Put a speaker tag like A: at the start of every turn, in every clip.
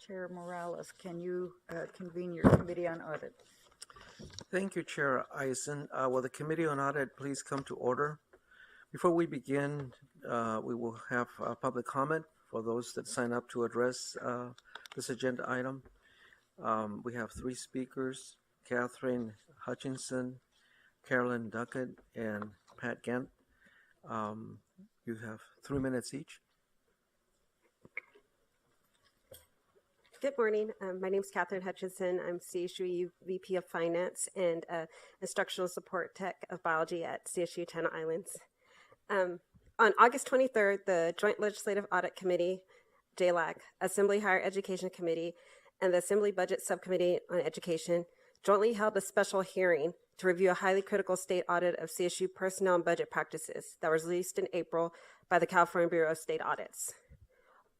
A: Chair Morales, can you convene your Committee on Audit?
B: Thank you, Chair Eisen. Will the Committee on Audit please come to order? Before we begin, we will have public comment for those that sign up to address this agenda item. We have three speakers: Katherine Hutchinson, Carolyn Duquette, and Pat Gant. You have 3 minutes each.
C: Good morning. My name is Katherine Hutchinson. I'm CSUEU VP of Finance and Instructional Support Tech of Biology at CSU Channel Islands. On August 23rd, the Joint Legislative Audit Committee, JLAC, Assembly Higher Education Committee, and the Assembly Budget Subcommittee on Education jointly held a special hearing to review a highly critical state audit of CSU personnel and budget practices that was released in April by the California Bureau of State Audits.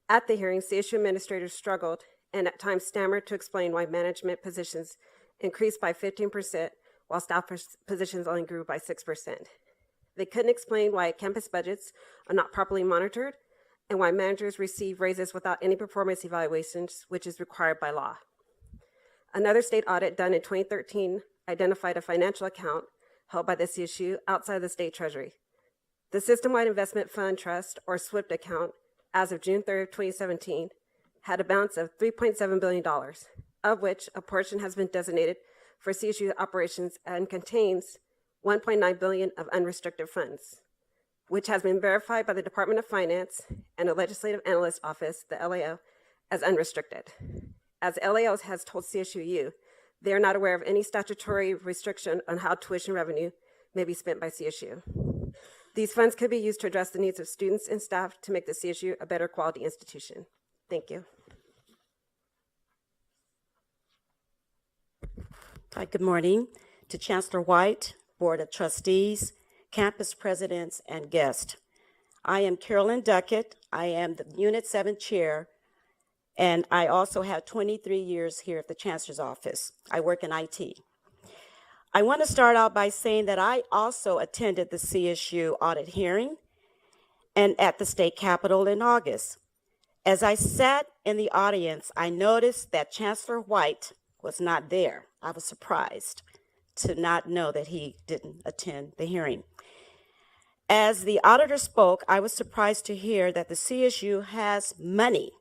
C: At the hearing, CSU administrators struggled and at times stammered to explain why management positions increased by 15% while staff positions only grew by 6%. They couldn't explain why campus budgets are not properly monitored and why managers receive raises without any performance evaluations, which is required by law. Another state audit done in 2013 identified a financial account held by the CSU outside the state treasury. The System-Wide Investment Fund Trust, or SWIFT account, as of June 3rd, 2017, had a balance of $3.7 billion, of which a portion has been designated for CSU operations and contains $1.9 billion of unrestricted funds, which has been verified by the Department of Finance and the Legislative Analyst Office, the LAO, as unrestricted. As LAO has told CSUEU, they are not aware of any statutory restriction on how tuition revenue may be spent by CSU. These funds could be used to address the needs of students and staff to make the CSU a better quality institution. Thank you.
D: Hi, good morning to Chancellor White, Board of Trustees, campus presidents, and guests. I am Carolyn Duquette. I am the Unit 7 Chair, and I also have 23 years here at the Chancellor's Office. I work in IT. I want to start out by saying that I also attended the CSU audit hearing and at the state capitol in August. As I sat in the audience, I noticed that Chancellor White was not there. I was surprised to not know that he didn't attend the hearing. As the auditor spoke, I was surprised to hear that the CSU has money.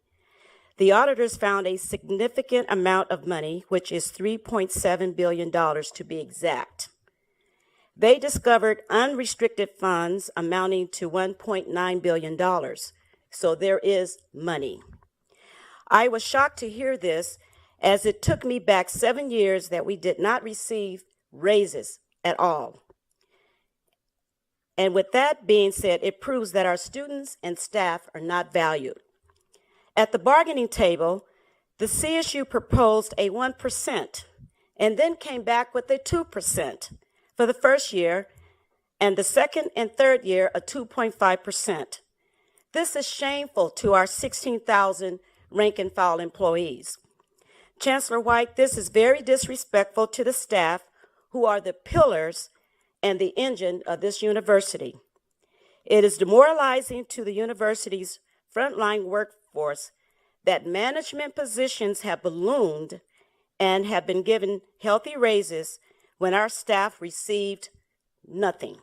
D: The auditors found a significant amount of money, which is $3.7 billion to be exact. They discovered unrestricted funds amounting to $1.9 billion. So there is money. I was shocked to hear this, as it took me back 7 years that we did not receive raises at all. And with that being said, it proves that our students and staff are not valued. At the bargaining table, the CSU proposed a 1% and then came back with a 2% for the first year, and the second and third year a 2.5%. This is shameful to our 16,000 rank and file employees. Chancellor White, this is very disrespectful to the staff who are the pillars and the engine of this university. It is demoralizing to the university's frontline workforce that management positions have ballooned and have been given healthy raises when our staff received nothing.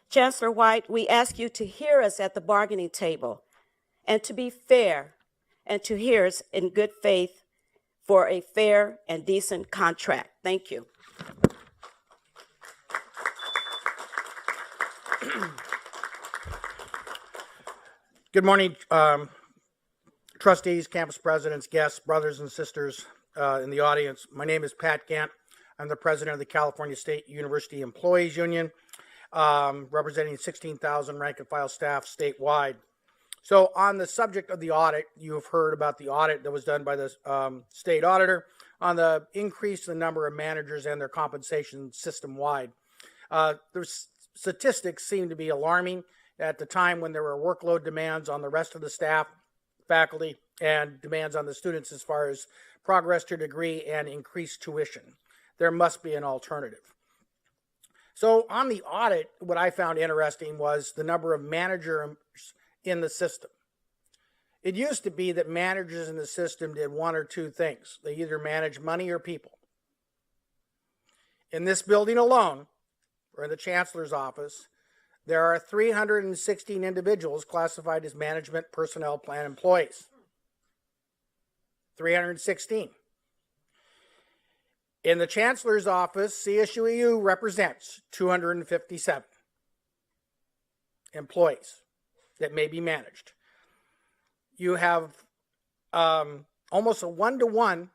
D: Chancellor White, we ask you to hear us at the bargaining table and to be fair and to hear us in good faith for a fair and decent contract. Thank you.
E: Good morning, trustees, campus presidents, guests, brothers and sisters in the audience. My name is Pat Gant. I'm the president of the California State University Employees Union, representing 16,000 rank and file staff statewide. So on the subject of the audit, you have heard about the audit that was done by the state auditor on the increase in the number of managers and their compensation system-wide. The statistics seem to be alarming at the time when there were workload demands on the rest of the staff, faculty, and demands on the students as far as progress to degree and increased tuition. There must be an alternative. So on the audit, what I found interesting was the number of managers in the system. It used to be that managers in the system did one or two things. They either managed money or people. In this building alone, or in the chancellor's office, there are 316 individuals classified as management personnel plan employees. 316. In the chancellor's office, CSUEU represents 257 employees that may be managed. You have almost a one-to-one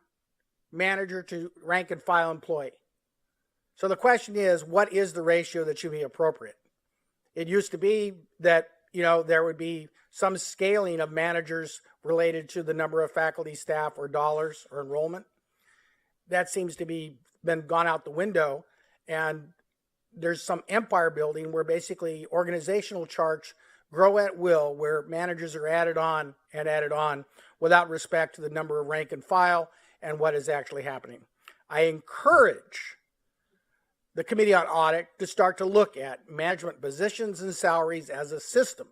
E: manager to rank and file employee. So the question is, what is the ratio that should be appropriate? It used to be that, there would be some scaling of managers related to the number of faculty, staff, or dollars or enrollment. That seems to be been gone out the window, and there's some empire building where basically organizational charts grow at will, where managers are added on without respect to the number of rank and file and what is actually happening. I encourage the Committee on Audit to start to look at management positions and salaries as a system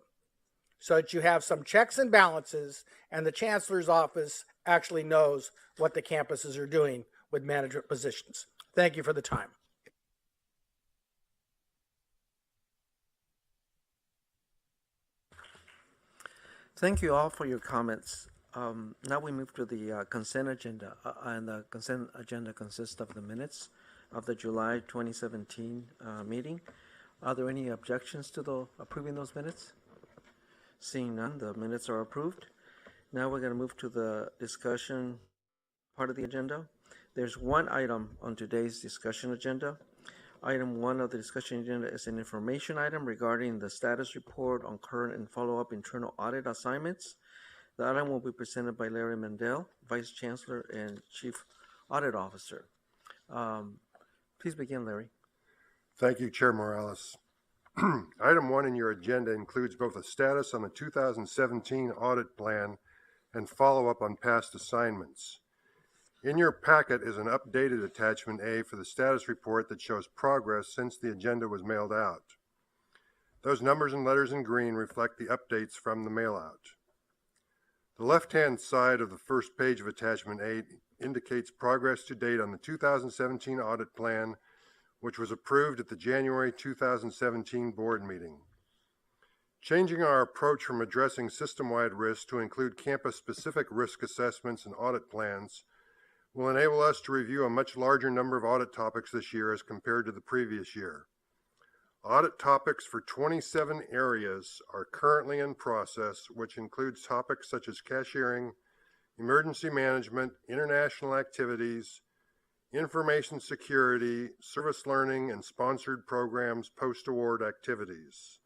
E: so that you have some checks and balances and the Chancellor's office actually knows what the campuses are doing with management positions. Thank you for the time.
B: Thank you all for your comments. Now we move to the consent agenda, and the consent agenda consists of the minutes of the July 2017 meeting. Are there any objections to approving those minutes? Seeing none, the minutes are approved. Now we're going to move to the discussion part of the agenda. There's one item on today's discussion agenda. Item 1 of the discussion agenda is an information item regarding the status report on current and follow-up internal audit assignments. The item will be presented by Larry Mandel, Vice Chancellor and Chief Audit Officer. Please begin, Larry.
F: Thank you, Chair Morales. Item 1 in your agenda includes both a status on the 2017 audit plan and follow-up on past assignments. In your packet is an updated attachment A for the status report that shows progress since the agenda was mailed out. Those numbers and letters in green reflect the updates from the mail-out. The left-hand side of the first page of attachment A indicates progress to date on the 2017 audit plan, which was approved at the January 2017 board meeting. Changing our approach from addressing system-wide risks to include campus-specific risk assessments and audit plans will enable us to review a much larger number of audit topics this year as compared to the previous year. Audit topics for 27 areas are currently in process, which includes topics such as cashiering, emergency management, international activities, information security, service learning, and sponsored programs post-award activities.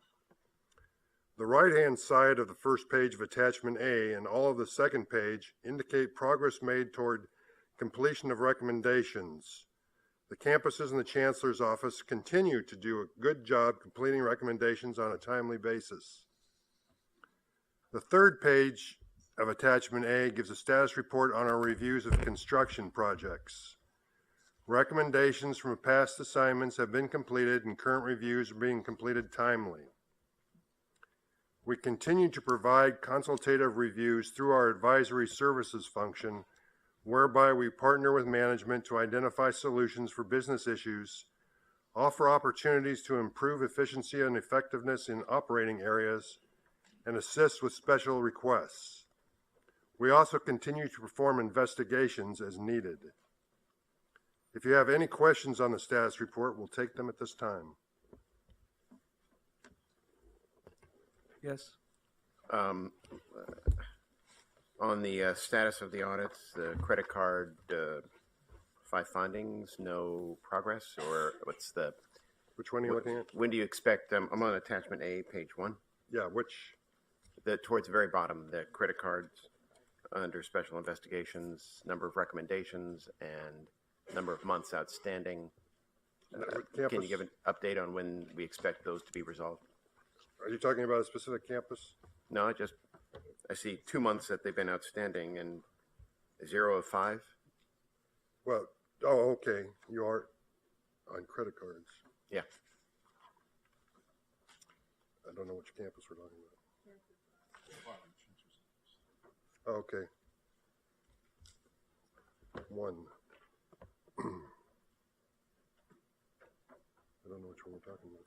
F: The right-hand side of the first page of attachment A and all of the second page indicate progress made toward completion of recommendations. The campuses and the Chancellor's office continue to do a good job completing recommendations on a timely basis. The third page of attachment A gives a status report on our reviews of construction projects. Recommendations from past assignments have been completed and current reviews are being completed timely. We continue to provide consultative reviews through our advisory services function, whereby we partner with management to identify solutions for business issues, offer opportunities to improve efficiency and effectiveness in operating areas, and assist with special requests. We also continue to perform investigations as needed. If you have any questions on the status report, we'll take them at this time.
B: Yes.
G: On the status of the audits, the credit card, 5 findings, no progress, or what's the?
F: Which one are you looking at?
G: When do you expect? I'm on attachment A, page 1.
F: Yeah, which?
G: Towards the very bottom, the credit cards under special investigations, number of recommendations, and number of months outstanding. Can you give an update on when we expect those to be resolved?
F: Are you talking about a specific campus?
G: No, I see 2 months that they've been outstanding and 0 of 5.
F: Well, oh, okay. You are on credit cards.
G: Yeah.
F: I don't know which campus we're talking about. Okay. One. I don't know which one we're talking about.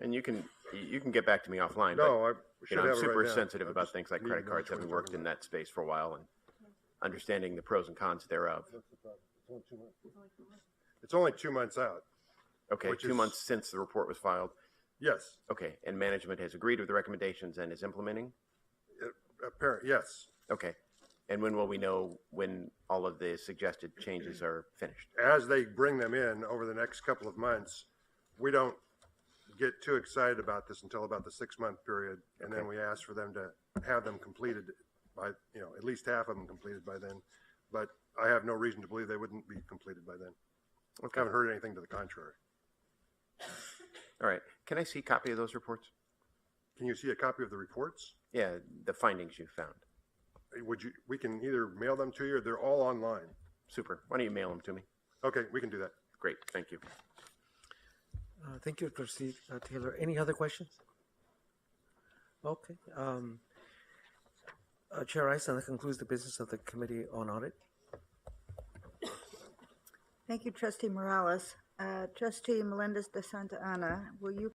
G: And you can get back to me offline.
F: No, I
G: but,
F: should
G: I'm
F: have it
G: super
F: right now.
G: sensitive
F: I
G: about
F: just
G: things like
F: need to
G: credit
F: know
G: cards,
F: which one
G: having
F: we're
G: worked
F: talking
G: in that space for a while and understanding the pros and cons thereof.
F: It's only 2 months out.
G: Okay,
F: Which
G: 2
F: is-
G: months since the report was filed.
F: Yes,
G: Okay, and management has agreed with the recommendations and is implementing?
F: apparent, yes.
G: Okay. And when will we know when all of the suggested changes are finished?
F: As they bring them in over the next couple of months, we don't get too excited about this until about the 6-month period. And then
G: Okay.
F: we ask for them to have them completed by, at least half of them completed by then. But I have no reason to believe they wouldn't be completed by then.
G: Okay.
F: Haven't heard anything to the contrary.
G: All right. Can I see a copy of those reports?
F: Can you see a copy of the reports?
G: Yeah, the findings you found.
F: We can either mail them to you or they're all online.
G: Super. Why don't you mail them to me?
F: Okay, we can do that.
G: Great. Thank you.
B: Thank you, Trustee Taylor. Any other questions? Okay. Chair Eisen, that concludes the business of the Committee on Audit.
A: Thank you, Trustee Morales. Trustee Melendez de Santa Ana, will you